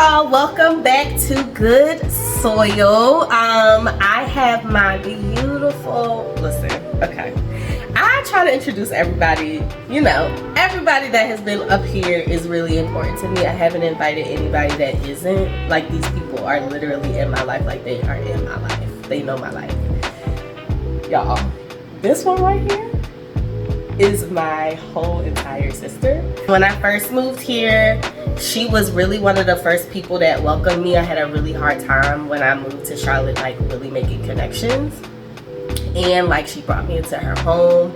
y'all, welcome back to Good Soil. I have my beautiful, listen, okay, I try to introduce everybody. You know, everybody that has been up here is really important to me. I haven't invited anybody that isn't. Like, these people are literally in my life. Like, they are in my life. They know my life. Y'all, this one right here is my whole entire sister. When I first moved here, she was really one of the first people that welcomed me. I had a really hard time when I moved to Charlotte, like really making connections. And like, she brought me into her home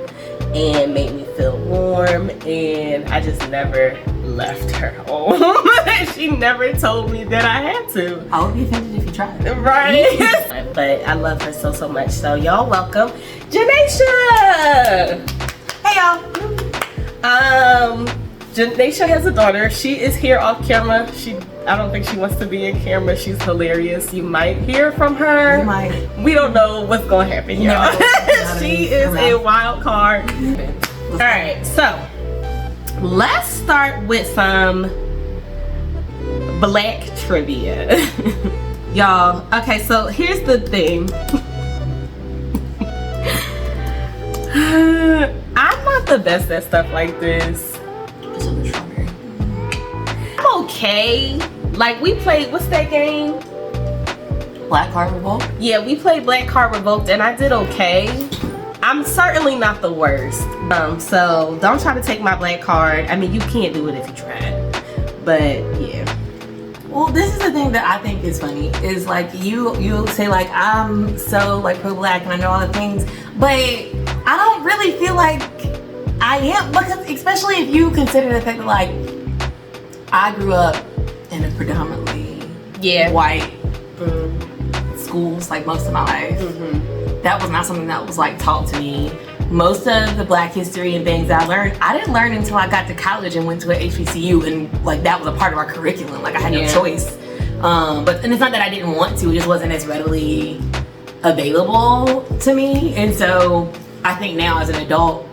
and made me feel warm, and I just never left her home. She never told me that I had to. I would be offended if you tried. Right? But I love her so much. So y'all welcome Janaisha. Hey y'all. Janaisha has a daughter. She is here off camera. I don't think she wants to be in camera. She's hilarious. You might hear from her. You might. We don't know what's gonna happen, y'all. She is a wild card. Alright, so let's start with some black trivia. Y'all, okay, so here's the thing. I'm not the best at stuff like this. I'm okay. Like, we played, what's that game? Black Card Revolt? Yeah, we played Black Card Revoked and I did okay. I'm certainly not the worst. So don't try to take my black card. I mean, you can't do it if you try. But yeah. Well, this is the thing that I think is funny, is like you'll say like, I'm so like pro-black and I know all the things, but I don't really feel like I am, because especially if you consider the fact that like I grew up in a predominantly white schools like most of my life. That was not something that was like taught to me. Most of the black history and things I learned, I didn't learn until I got to college and went to an HBCU, and like that was a part of our curriculum. Like, I had no choice. And it's not that I didn't want to, it just wasn't as readily available to me. And so I think now as an adult,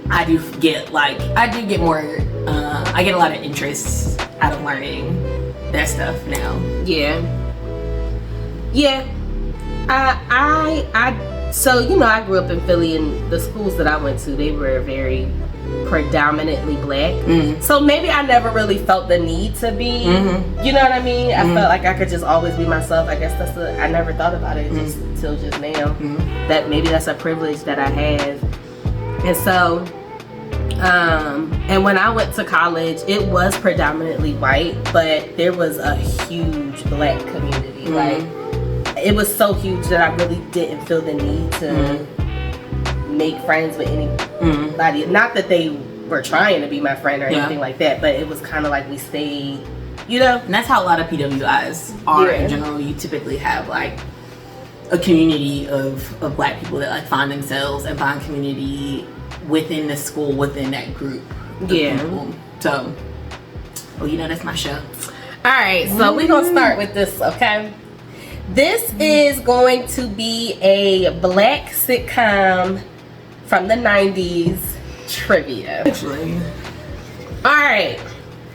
I do get more, I get a lot of interest out of learning that stuff now. So, you know, I grew up in Philly, and the schools that I went to, they were very predominantly black. So maybe I never really felt the need to be, you know what I mean? I felt like I could just always be myself. I guess I never thought about it just till just now. That maybe that's a privilege that I have. And so, and when I went to college, it was predominantly white, but there was a huge black community. Like, it was so huge that I really didn't feel the need to make friends with anybody. Not that they were trying to be my friend or anything like that, but it was kind of like we stayed, you know? And that's how a lot of PWIs are in general. You typically have like a community of black people that like find themselves and find community within the school, within that group of people. So, well, you know, that's my show. Alright, so we're gonna start with this, okay? This is going to be a black sitcom from the 90s trivia. Actually. Alright,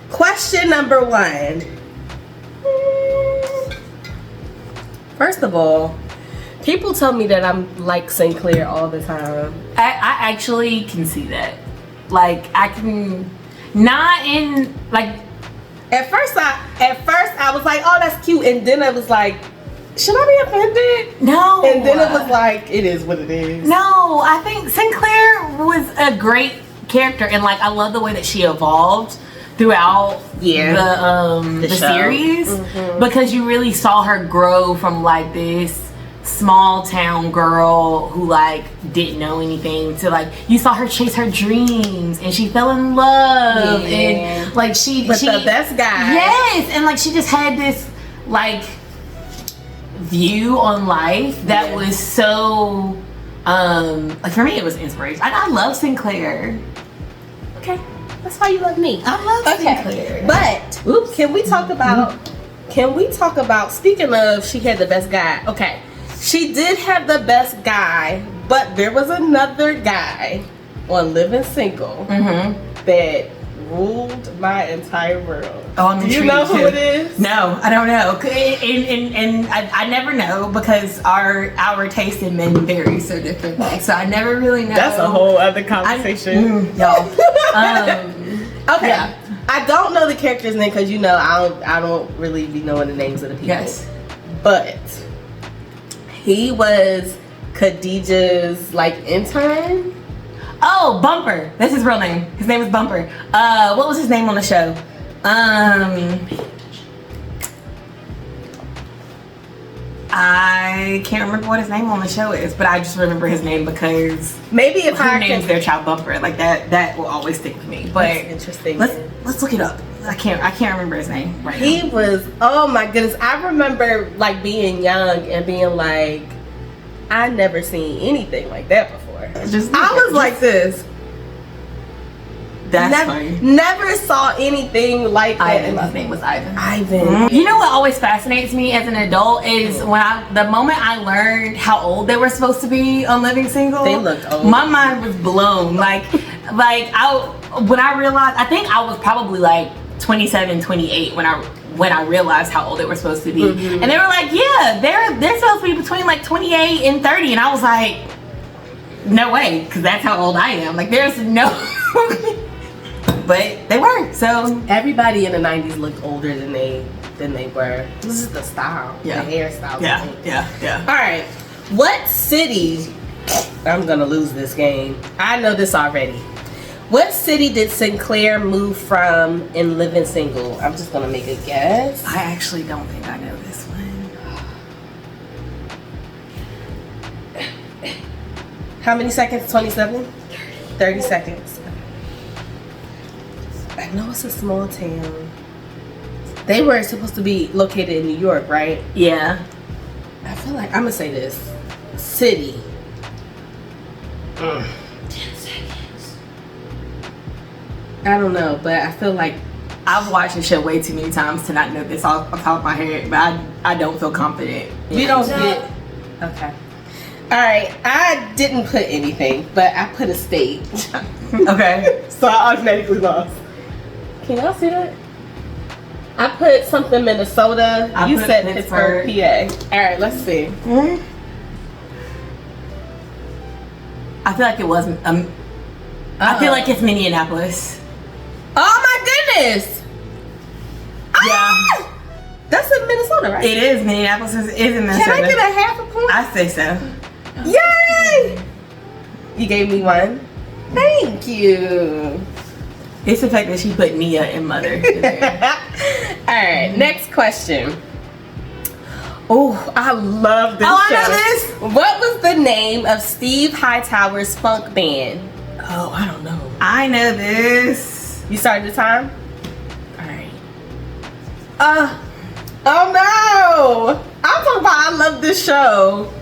question number 1. First of all, people tell me that I'm like Sinclair all the time. I actually can see that. Like, I can, not in, like, At first I was like, oh, that's cute, and then I was like, should I be offended? No. And then it was like, it is what it is. No, I think Sinclair was a great character, and like I love the way that she evolved throughout the series, because you really saw her grow from like this small town girl who like didn't know anything to like, you saw her chase her dreams and she fell in love and like she the best guy. Yes, and like she just had this like view on life that was so like, for me it was inspiration. I love Sinclair. Okay, that's why you love me. I love Sinclair. But can we talk about speaking of, she had the best guy. Okay, she did have the best guy, but there was another guy on Living Single that ruled my entire world. Oh, I'm Do you intrigued know who too. it is? No, I don't know. And I never know because our taste in men varies so differently. So I never really know. That's a whole other conversation. Y'all. Okay. Yeah. I don't know the character's name because I don't really be knowing the names of the people. Yes. But he was Khadijah's like intern. Oh, Bumper. That's his real name. His name is Bumper. What was his name on the show? I can't remember what his name on the show is, but I just remember his name because Maybe if who I names can. their child Bumper? Like that will always stick with me. But That's interesting. let's look it up. I can't remember his name right He now. was, oh my goodness. I remember like being young and being like, I never seen anything like that before. I was like this. That's funny. Never saw anything like that. Ivan. His name was Ivan. Ivan. You know what always fascinates me as an adult is the moment I learned how old they were supposed to be on Living Single. They looked old. My mind was blown. When I realized, I think I was probably like 27, 28 when I realized how old they were supposed to be. Mm-hmm. And they were like, yeah, they're supposed to be between like 28 and 30. And I was like, no way, because that's how old I am. Like there's no but they weren't. So Everybody in the 90s looked older than they were. This is the style, Yeah. the hairstyle. yeah. All right, what city? I'm gonna lose this game. I know this already. What city did Sinclair move from in Living Single? I'm just gonna make a guess. I actually don't think I know this one. How many seconds? 27? 30 seconds. I know it's a small town. They were supposed to be located in New York, right? Yeah. I feel like I'm gonna say this. City. 10 seconds. I don't know, but I feel like I've watched the show way too many times to not know this off the top of my head, but I don't feel confident. we don't get. Okay. All right. I didn't put anything, but I put a state. Okay. So I automatically lost. Can y'all see that? I put something Minnesota. I You put said Pittsburgh, PA. All right, let's see. I feel like it wasn't. I feel like it's Minneapolis. Oh my goodness! Ah! That's in Minnesota, right? It is. Minneapolis is in Minnesota. Can I get a half a point? I say so. Yay! You gave me one. Thank you. It's the fact that she put Nia and Mother in there. All right, next question. Oh, I love this show. I know this. What was the name of Steve Hightower's funk band? Oh, I don't know. I know this. You started the time? All right. Oh no! I'm talking about I love this show.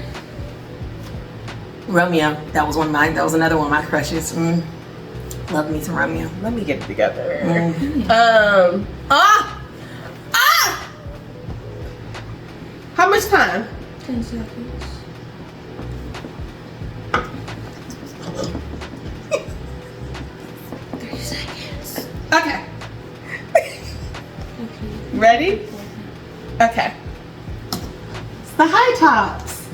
Romeo. That was another one of my crushes. Love me some Romeo. Let me get it together. Mm. How much time? 10 seconds. 30 seconds. Okay. Okay. Ready? Okay. It's the High Tops.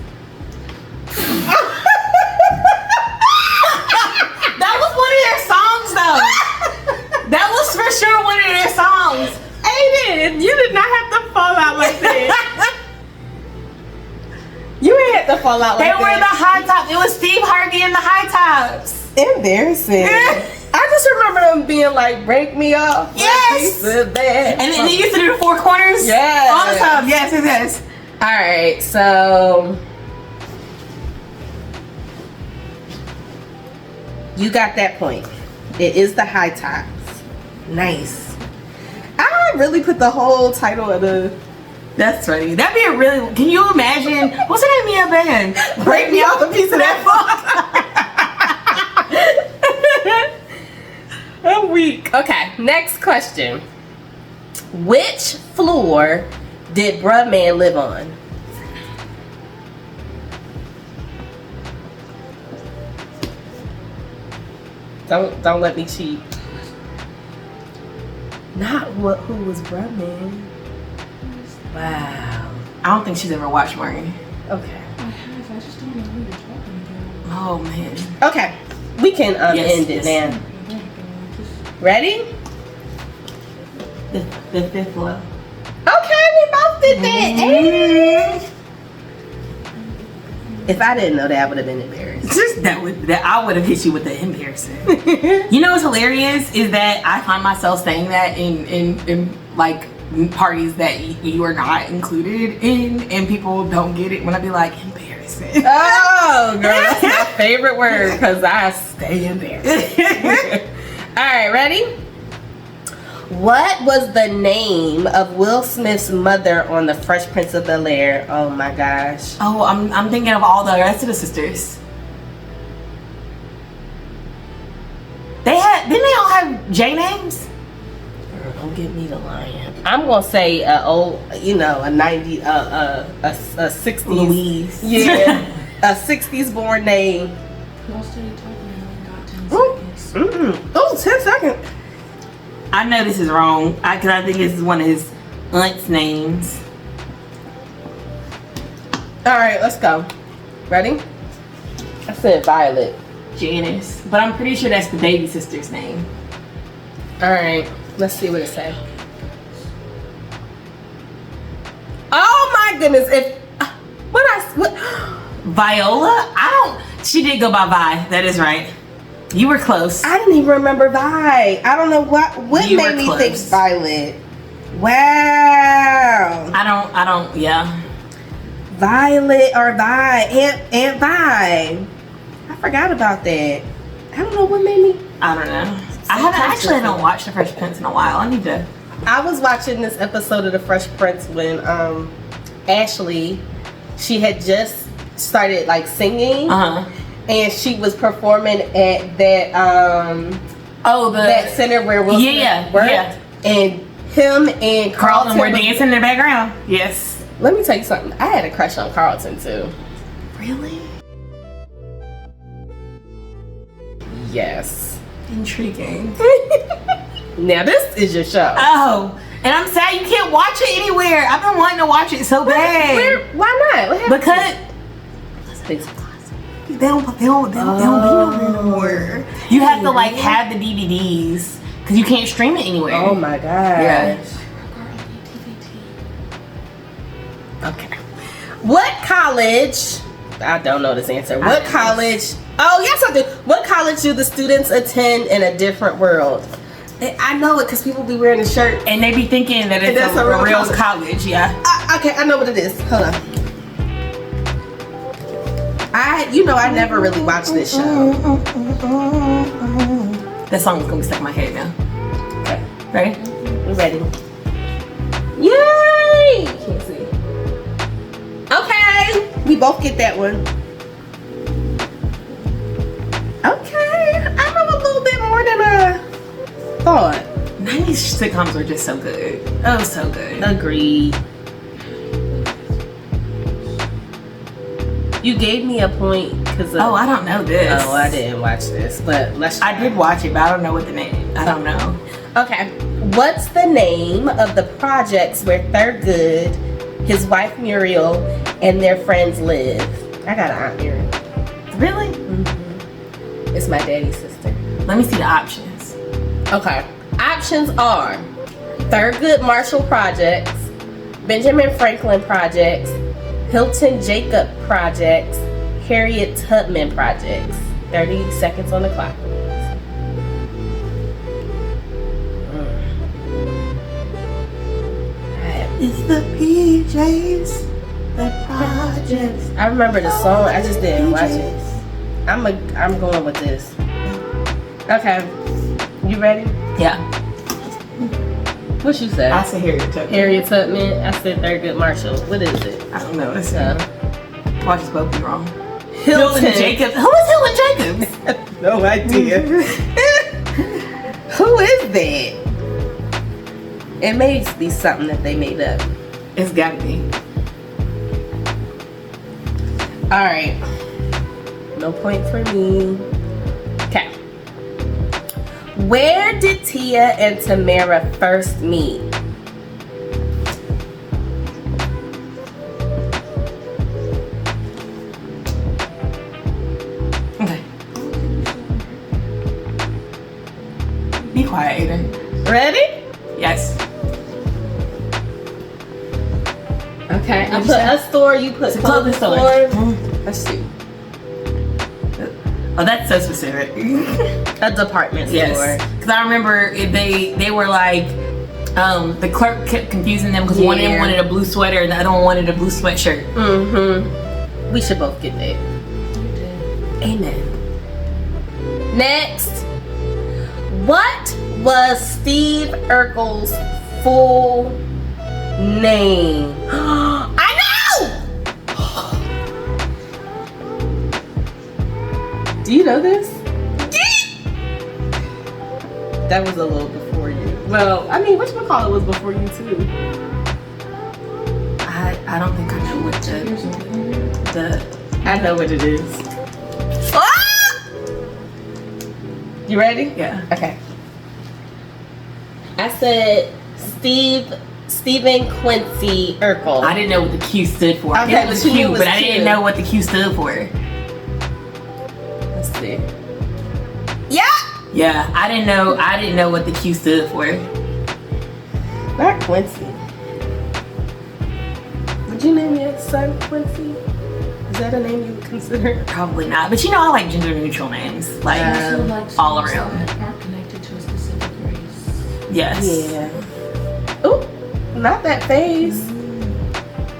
That was one of their songs, though. That was for sure one of their songs. Aiden, you did not have to fall out like that. You ain't have to fall out They like were the that. High Tops. It was Steve Harvey and the High Tops. Embarrassing. I just remember them being like, break me off. Yes. And And then they used to do the four corners. Yes. All the time. Yes. All right, so you got that point. It is the High Tops. Nice. I really put the whole title of the That's funny. That'd be a really. Can you imagine? What's the name of your band? break me off a piece of that fuck. I'm weak. Okay, next question. Which floor did Bruh Man live on? Don't let me cheat. Not who was Brumman. Wow. I don't think she's ever watched Martin. Okay. I have. I just don't know who you're talking about. Oh man. Okay. We can Yes, end it yes. now. Ready? The fifth low. Okay, we both did that. Hey. If I didn't know that, I would have been embarrassed. that I would have hit you with the embarrassing. You know what's hilarious is that I find myself saying that in like parties that you are not included in, and people don't get it when I be like embarrassing. Oh, girl, that's my favorite word because I stay embarrassed. All right, ready? What was the name of Will Smith's mother on The Fresh Prince of Bel-Air? Oh my gosh. Oh, I'm thinking of all the rest of the sisters. Didn't they all have J names? Girl, don't give me the lion. I'm gonna say a 90, a 60s. Louise. Yeah, a 60s born name. Y'all steady talking and I got 10 Ooh, seconds. Oh, 10 seconds. I know this is wrong because I think this is one of his aunt's names. All right, let's go. Ready? I said Violet. Janice, but I'm pretty sure that's the baby sister's name. All right, let's see what it says. Oh my goodness! What? Viola? She did go by Vi. That is right. You were close. I didn't even remember Vi. I don't know what You made were me close. think Violet. Wow. I don't, yeah. Violet or Vi. Aunt Vi. I forgot about that. I don't know what made me. I don't know. I haven't watched The Fresh Prince in a while. I need to. I was watching this episode of The Fresh Prince when Ashley, she had just started like singing, and she was performing at that that center where Will Smith worked, and him and Carlton were dancing in the background. Yes. Let me tell you something. I had a crush on Carlton too. Really? Yes. Intriguing. Now this is your show. Oh, and I'm sad you can't watch it anywhere. I've been wanting to watch it so bad. Why not? What happened? Because they don't be nowhere no more. You have to like have the DVDs because you can't stream it anywhere. Oh my gosh. Yeah. Okay. What college? I don't know this answer. What college? Oh, yes, I do. What college do the students attend in a different world? I know it because people be wearing the shirt. And they be thinking that it's that's a a real real college. Yeah. Okay, I know what it is. Hold on. I never really watched this show. That song is gonna be stuck in my head now. Okay, Ready? we ready? Yay! Can't see. Okay, we both get that one. Okay, I know a little bit more than I thought. 90s sitcoms were just so good. Oh, so good. Agreed. You gave me a point because Oh, I don't know this. Oh, I didn't watch this, but let's try. I did watch it, but I don't know what the name. I don't know. Okay. What's the name of the projects where Thurgood, his wife Muriel, and their friends live? I got an aunt Muriel. Really? Mm-hmm. It's my daddy's sister. Let me see the options. Okay. Options are Thurgood Marshall Projects, Benjamin Franklin Projects, Hilton Jacob Projects, Harriet Tubman Projects. 30 seconds on the clock. It's the PJs, the projects. I remember the song. I just didn't watch it. I'm going with this. Okay. You ready? Yeah. What you said? I said Harriet Tubman. Harriet Tubman. I said Thurgood Marshall. What is it? I don't know. It's watch us both be wrong. Hilton Jacobs. Who is Hilton Jacobs? No idea. Who is that? It may be something that they made up. It's gotta be. Alright. No point for me. Okay. Where did Tia and Tamara first meet? Okay. Be quiet, Aiden. Ready? Yes. Okay. I put a store. You put Clothing store. Let's see. Oh, that's so specific. A department store. Yes. Because I remember they were like, the clerk kept confusing them because one of them wanted a blue sweater and the other one wanted a blue sweatshirt. Mm-hmm. We should both get that. Amen. Next. What was Steve Urkel's full name? I know! Do you know this? That was a little before you. Well, I mean, whatchamacallit was before you too. I don't think I know what I know what it is. Ah! You ready? Yeah. Okay. I said Stephen Quincy Urkel. I didn't know what the Q stood for. Okay, It was but you knew Q, it was but I didn't Q. know what the Q stood for. Let's see. Yeah. Yeah, I didn't know what the Q stood for. Not Quincy. Would you name your son Quincy? Is that a name you would consider? Probably not. But you know I like gender neutral names. Like all around. That aren't connected to a specific race. Yes. Yeah. Ooh, not that face.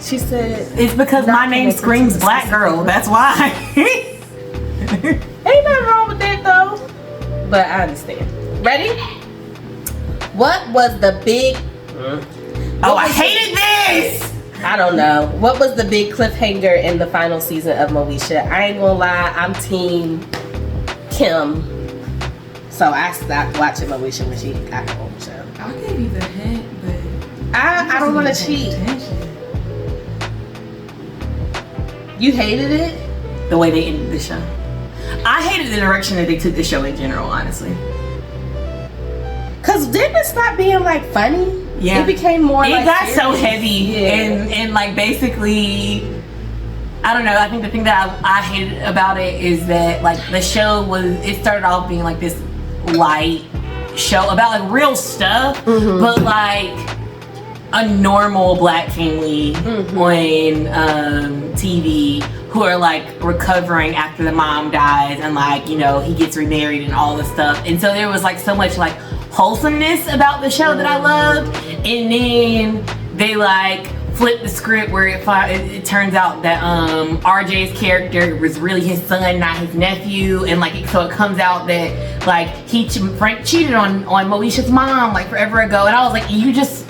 She said It's because my name connected screams to a black specific girl. race. That's why. Ain't nothing wrong with that though. But I understand. Ready? What was the big Oh, I hated this. I don't know. What was the big cliffhanger in the final season of Moesha? I ain't gonna lie, I'm team Kim. So I stopped watching Moesha when she got home. So I gave you the hint, but I don't wanna cheat. You hated it? The way they ended the show. I hated the direction that they took the show in general, honestly. Cause didn't it stop being like funny? Yeah. It became more It like got so serious. heavy Yeah. and like basically I don't know, I think the thing that I hated about it is that like the show it started off being like this light show about like real stuff, but like a normal black family on TV who are like recovering after the mom dies and like, you know, he gets remarried and all this stuff. And so there was like so much like wholesomeness about the show that I loved. And then they like flip the script where it turns out that RJ's character was really his son, not his nephew, and like so it comes out that like Frank cheated on Moesha's mom like forever ago, and I was like, you just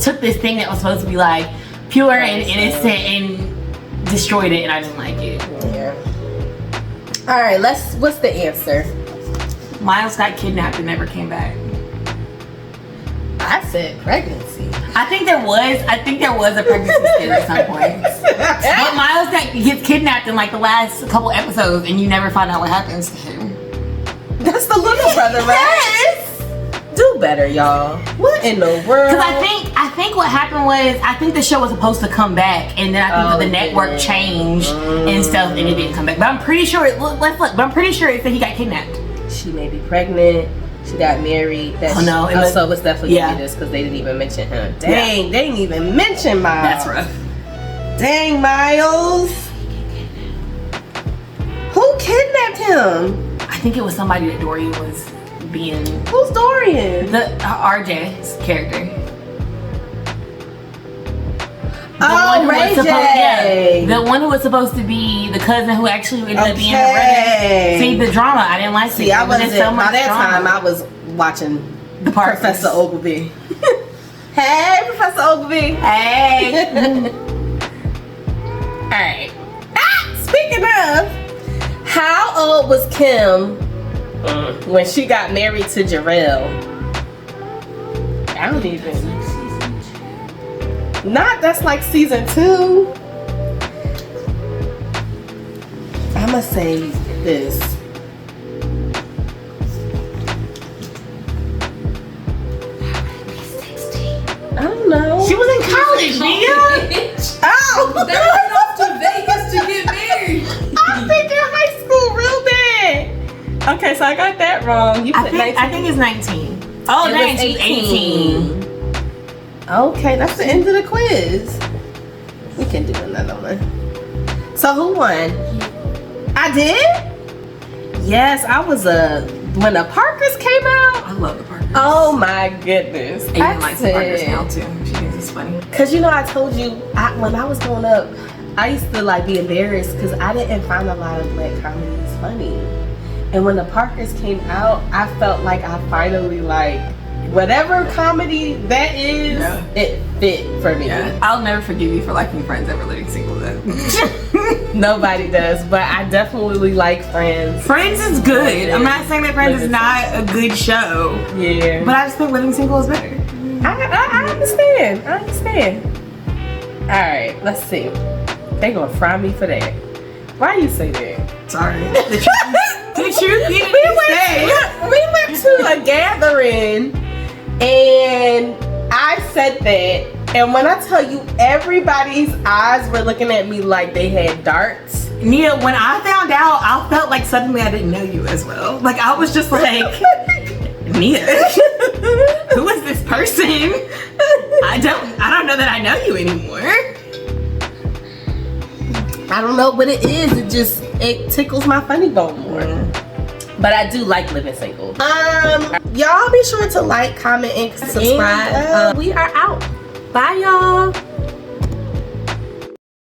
took this thing that was supposed to be like pure and innocent and destroyed it, and I didn't like it. Yeah. All right, what's the answer? Miles got kidnapped and never came back. I said pregnancy. I think there was a pregnancy scare at some point. But Miles gets kidnapped in like the last couple episodes and you never find out what happens to him. That's the little brother, right? Yes. Do better, y'all. What in the world? Because I think what happened was I think the show was supposed to come back and then I think that the network changed and stuff and it didn't come back. But I'm pretty sure but I'm pretty sure it said he got kidnapped. She may be pregnant. She got married. So it's definitely gonna be this because they didn't even mention him. Dang, they didn't even mention Miles. That's rough. Dang, Miles. Who kidnapped him? I think it was somebody that Dorian was being. Who's Dorian? The RJ's character. Ray J. The one who was supposed to be the cousin who actually ended up being her brother. See, the drama, I didn't like it. See, I wasn't, so much by that drama. time, I was watching The Parkers. Professor Ogilvy. Hey, Professor Ogilvy. Hey. Alright. Speaking of, how old was Kim when she got married to Jarrell? I don't even. That's like season 2. I'ma say this. wrong. You put 19. I think it's 19. Oh, It dang, was she's 18. Okay, that's the end of the quiz. We can do another one. So who won? I did? Yes, I was when the Parkers came out. I love the Parkers. Oh my goodness. Aiden likes the Parkers now too. She thinks it's funny. Cause you know I told you when I was growing up, I used to like be embarrassed because I didn't find a lot of black comedies funny. And when the Parkers came out, I felt like I finally like whatever comedy that is, it fit for me. Yeah. I'll never forgive you for liking Friends Ever Living Single though. Nobody does, but I definitely like Friends. Friends is good. I'm not saying that Friends is not a good show. Yeah. But I just think Living Single is better. I understand. I understand. Alright, let's see. They gonna fry me for that. Why you say that? Sorry. The truth you We went to a gathering and I said that, and when I tell you everybody's eyes were looking at me like they had darts. Nia, when I found out, I felt like suddenly I didn't know you as well. Like I was just like, Nia, who is this person? I don't know that I know you anymore. I don't know what it is. It tickles my funny bone more. But I do like living single. Y'all be sure to like, comment, and subscribe. And, we are out. Bye, y'all.